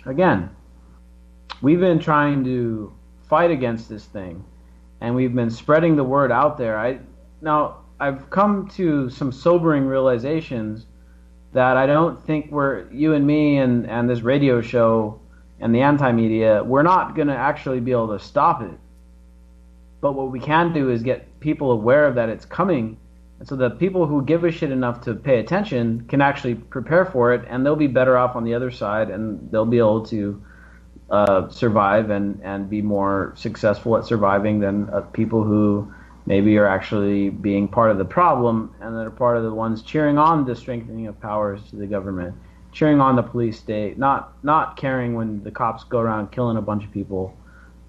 again, we've been trying to fight against this thing, and we've been spreading the word out there. I've come to some sobering realizations that I don't think you and me and this radio show and the anti-media, we're not going to actually be able to stop it. But what we can do is get people aware of that it's coming, and so that people who give a shit enough to pay attention can actually prepare for it, and they'll be better off on the other side, and they'll be able to survive and be more successful at surviving than people who maybe are actually being part of the problem, and that are part of the ones cheering on the strengthening of powers to the government, cheering on the police state, not caring when the cops go around killing a bunch of people.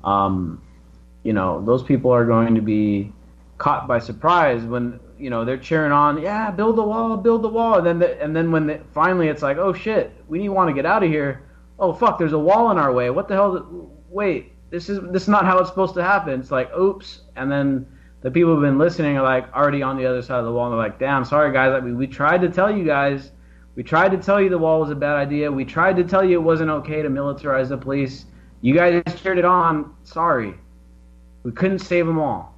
Those people are going to be caught by surprise when they're cheering on, yeah, build the wall, and then when finally it's like, oh shit, we want to get out of here. Oh fuck, there's a wall in our way. What the hell? Wait, this is not how it's supposed to happen. It's like, oops, and then the people who've been listening are like already on the other side of the wall, and they're like, damn, sorry guys, we tried to tell you guys. We tried to tell you the wall was a bad idea. We tried to tell you it wasn't okay to militarize the police. You guys cheered it on. Sorry. We couldn't save them all.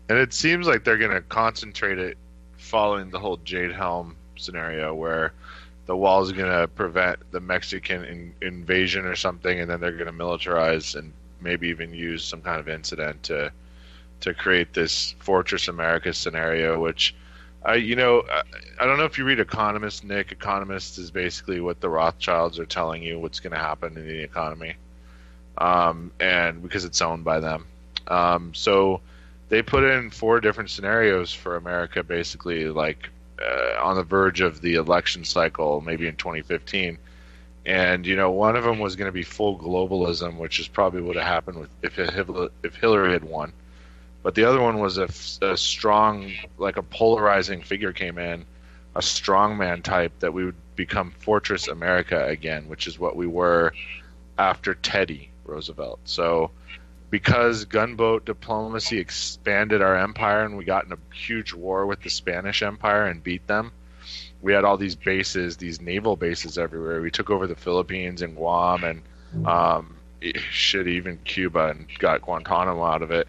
And it seems like they're going to concentrate it following the whole Jade Helm scenario, where the wall is going to prevent the Mexican invasion or something, and then they're going to militarize and maybe even use some kind of incident to create this Fortress America scenario, which I don't know if you read Economist, Nick. Economist is basically what the Rothschilds are telling you what's going to happen in the economy, and because it's owned by them. So they put in 4 different scenarios for America, basically, like on the verge of the election cycle, maybe in 2015. And one of them was going to be full globalism, which is probably would have happened if Hillary had won. But the other one was a strong, like a polarizing figure came in, a strongman type, that we would become Fortress America again, which is what we were after Teddy Roosevelt. So because gunboat diplomacy expanded our empire and we got in a huge war with the Spanish Empire and beat them, we had all these bases, these naval bases everywhere. We took over the Philippines and Guam and even Cuba, and got Guantanamo out of it.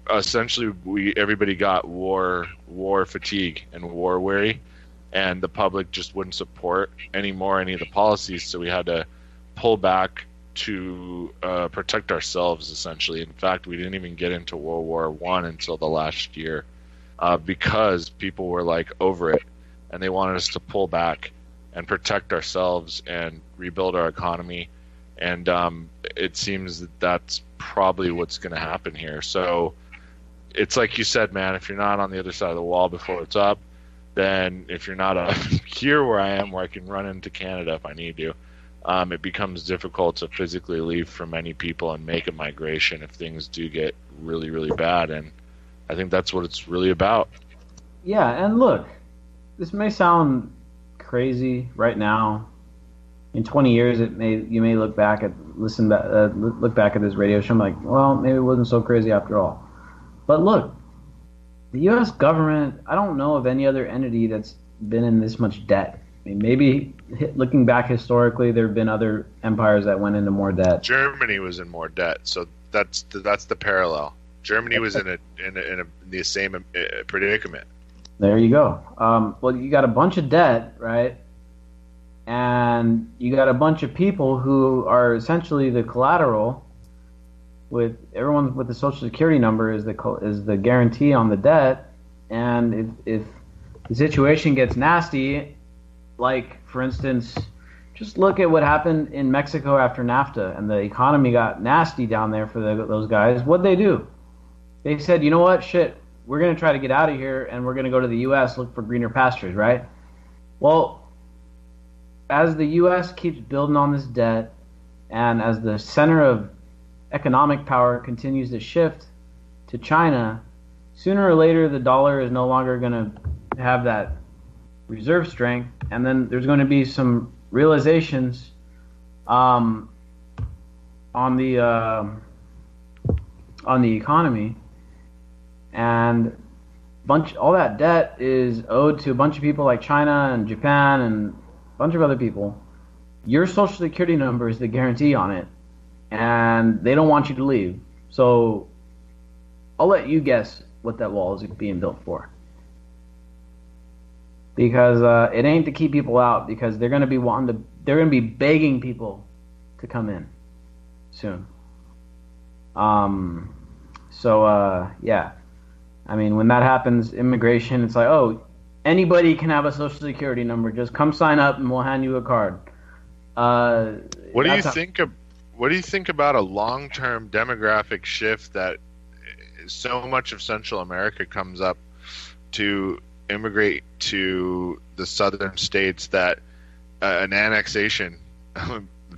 Essentially, everybody got war fatigue and war weary, and the public just wouldn't support any of the policies. So we had to pull back to protect ourselves. Essentially, in fact, we didn't even get into World War I until the last year, because people were like over it, and they wanted us to pull back and protect ourselves and rebuild our economy. And it seems that that's probably what's going to happen here. So it's like you said, man, if you're not on the other side of the wall before it's up, then if you're not up here where I am, where I can run into Canada if I need to, it becomes difficult to physically leave for many people and make a migration if things do get really, really bad. And I think that's what it's really about. Yeah, and look, this may sound crazy right now. In 20 years, you may look back at this radio show and be like, well, maybe it wasn't so crazy after all. But look, the U.S. government, I don't know of any other entity that's been in this much debt. I mean, maybe looking back historically, there have been other empires that went into more debt. Germany was in more debt, so that's the parallel. Germany was in the same predicament. There you go. Well, you got a bunch of debt, right? And you got a bunch of people who are essentially the collateral. With everyone with the Social Security number is the guarantee on the debt. And if the situation gets nasty, like for instance, just look at what happened in Mexico after NAFTA, and the economy got nasty down there for those guys. What'd they do? They said, you know what, shit, we're gonna try to get out of here, and we're gonna go to the U.S. look for greener pastures, right? Well, as the U.S. keeps building on this debt, and as the center of economic power continues to shift to China, sooner or later the dollar is no longer going to have that reserve strength, and then there's going to be some realizations on the economy, and all that debt is owed to a bunch of people like China and Japan and bunch of other people. Your Social Security number is the guarantee on it, and they don't want you to leave. So I'll let you guess what that wall is being built for. Because it ain't to keep people out, because they're going to be begging people to come in soon. Yeah. I mean, when that happens, immigration, it's like, oh, anybody can have a Social Security number. Just come sign up, and we'll hand you a card. What do you think about a long-term demographic shift that so much of Central America comes up to immigrate to the southern states, that an annexation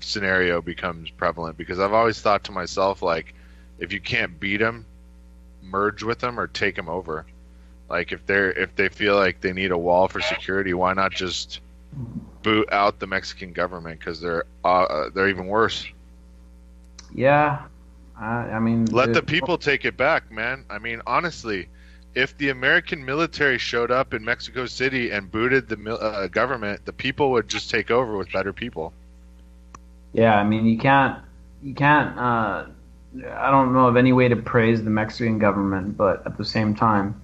scenario becomes prevalent? Because I've always thought to myself, like, if you can't beat them, merge with them or take them over. Like, if they feel like they need a wall for security, why not just boot out the Mexican government? Because they're even worse. Yeah, I mean, let the people take it back, man. I mean, honestly, if the American military showed up in Mexico City and booted the government, the people would just take over with better people. Yeah, I mean, you can't. I don't know of any way to praise the Mexican government, but at the same time,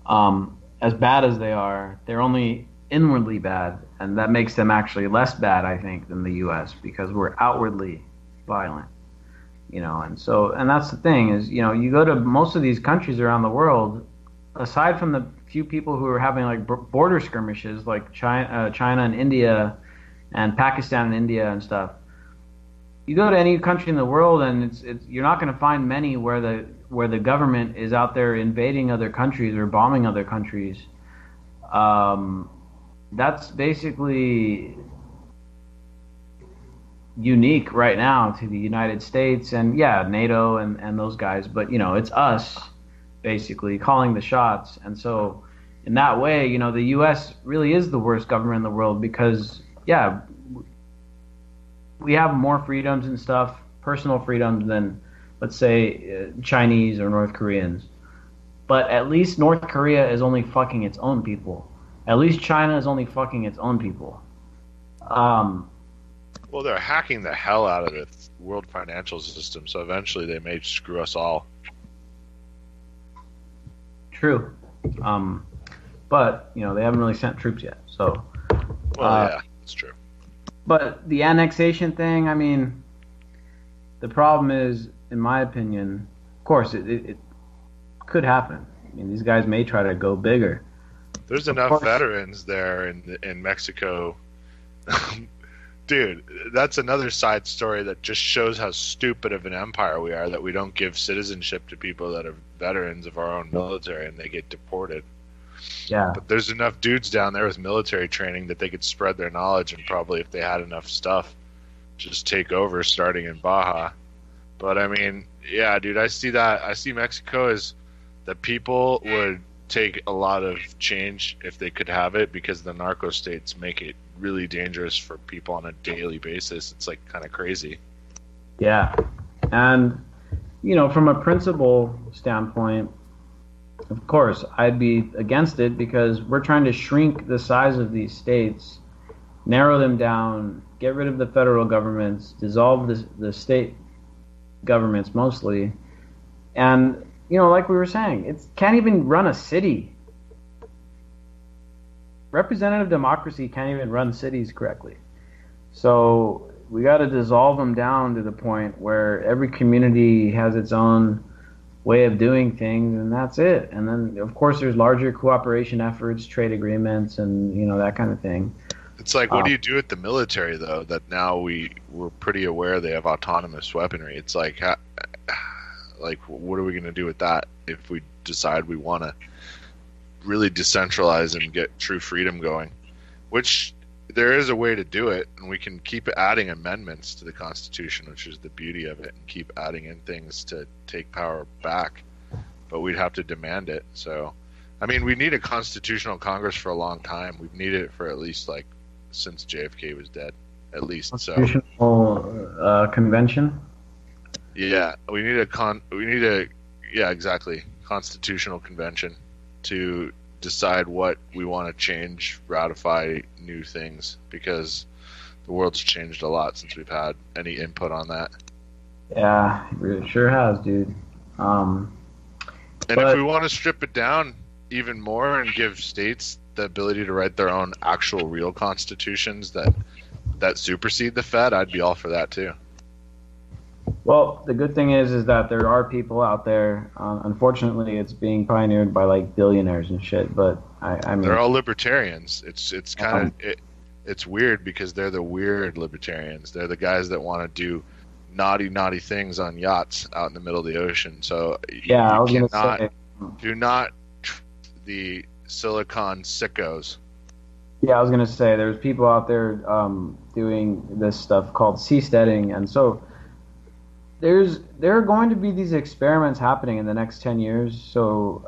as bad as they are, they're only inwardly bad, and that makes them actually less bad, I think, than the U.S. because we're outwardly violent, and that's the thing is, you go to most of these countries around the world, aside from the few people who are having like border skirmishes, like China and India, and Pakistan and India and stuff. You go to any country in the world, and it's you're not going to find many where the where the government is out there invading other countries or bombing other countries, that's basically unique right now to the United States and NATO and those guys. But it's us basically calling the shots, and so in that way, the U.S. really is the worst government in the world because we have more freedoms and stuff, personal freedoms, than let's say Chinese or North Koreans. But at least North Korea is only fucking its own people. At least China is only fucking its own people. Well, they're hacking the hell out of the world financial system, so eventually they may screw us all. True. But, they haven't really sent troops yet, so... Well, yeah, that's true. But the annexation thing, I mean, the problem is, in my opinion, of course, it could happen. I mean, these guys may try to go bigger. There's enough veterans there in Mexico. Dude, that's another side story that just shows how stupid of an empire we are, that we don't give citizenship to people that are veterans of our own military and they get deported. Yeah. But there's enough dudes down there with military training that they could spread their knowledge and probably, if they had enough stuff, just take over starting in Baja. But I mean, yeah, dude, I see Mexico as that people would take a lot of change if they could have it, because the narco states make it really dangerous for people on a daily basis. It's like kind of crazy. Yeah. And, from a principle standpoint, of course, I'd be against it because we're trying to shrink the size of these states, narrow them down, get rid of the federal governments, dissolve the state governments mostly. And, like we were saying, it can't even run a city. Representative democracy can't even run cities correctly. So we got to dissolve them down to the point where every community has its own way of doing things, and that's it. And then, of course, there's larger cooperation efforts, trade agreements, and that kind of thing. It's like, what do you do with the military, though, that now we're pretty aware they have autonomous weaponry? It's like, what are we going to do with that if we decide we want to really decentralize and get true freedom going? Which there is a way to do it, and we can keep adding amendments to the Constitution, which is the beauty of it, and keep adding in things to take power back. But we'd have to demand it. So, I mean, we need a constitutional Congress for a long time. We've needed it for at least since JFK was dead, at least. Constitutional convention. Yeah, we need exactly, constitutional convention to decide what we want to change, ratify new things, because the world's changed a lot since we've had any input on that. Yeah, it sure has, dude. And if we want to strip it down even more and give states the ability to write their own actual real constitutions that supersede the Fed, I'd be all for that too. Well, the good thing is that there are people out there. Unfortunately, it's being pioneered by billionaires and shit. But I mean, they're all libertarians. It's kind of it's weird because they're the weird libertarians. They're the guys that want to do naughty things on yachts out in the middle of the ocean. So yeah, I was gonna say, do not the silicon sickos. Yeah, I was gonna say there's people out there doing this stuff called seasteading, and so. There are going to be these experiments happening in the next 10 years, so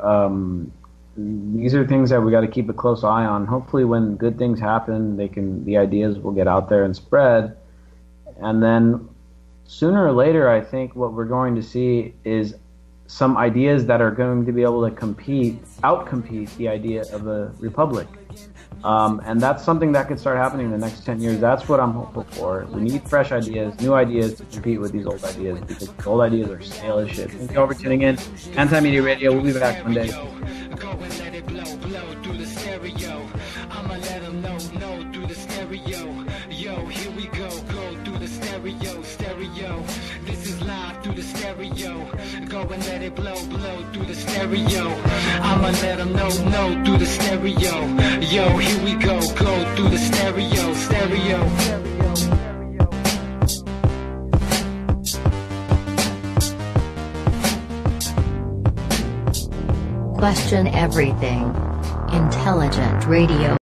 these are things that we got to keep a close eye on. Hopefully, when good things happen, the ideas will get out there and spread, and then sooner or later, I think what we're going to see is some ideas that are going to be able to outcompete the idea of a republic. And that's something that could start happening in the next 10 years. That's what I'm hopeful for. We need fresh ideas, new ideas to compete with these old ideas, because the old ideas are stale as shit. Thank you all for tuning in. Anti-Media Radio. We'll be back one day. Go and let it blow through the stereo. I'ma let them know through the stereo. Yo, here we go through the stereo. This is live through the stereo. Go and let it blow through the stereo. I'ma let them know through the stereo. Yo, here we go through the stereo. Question everything. Intelligent Radio.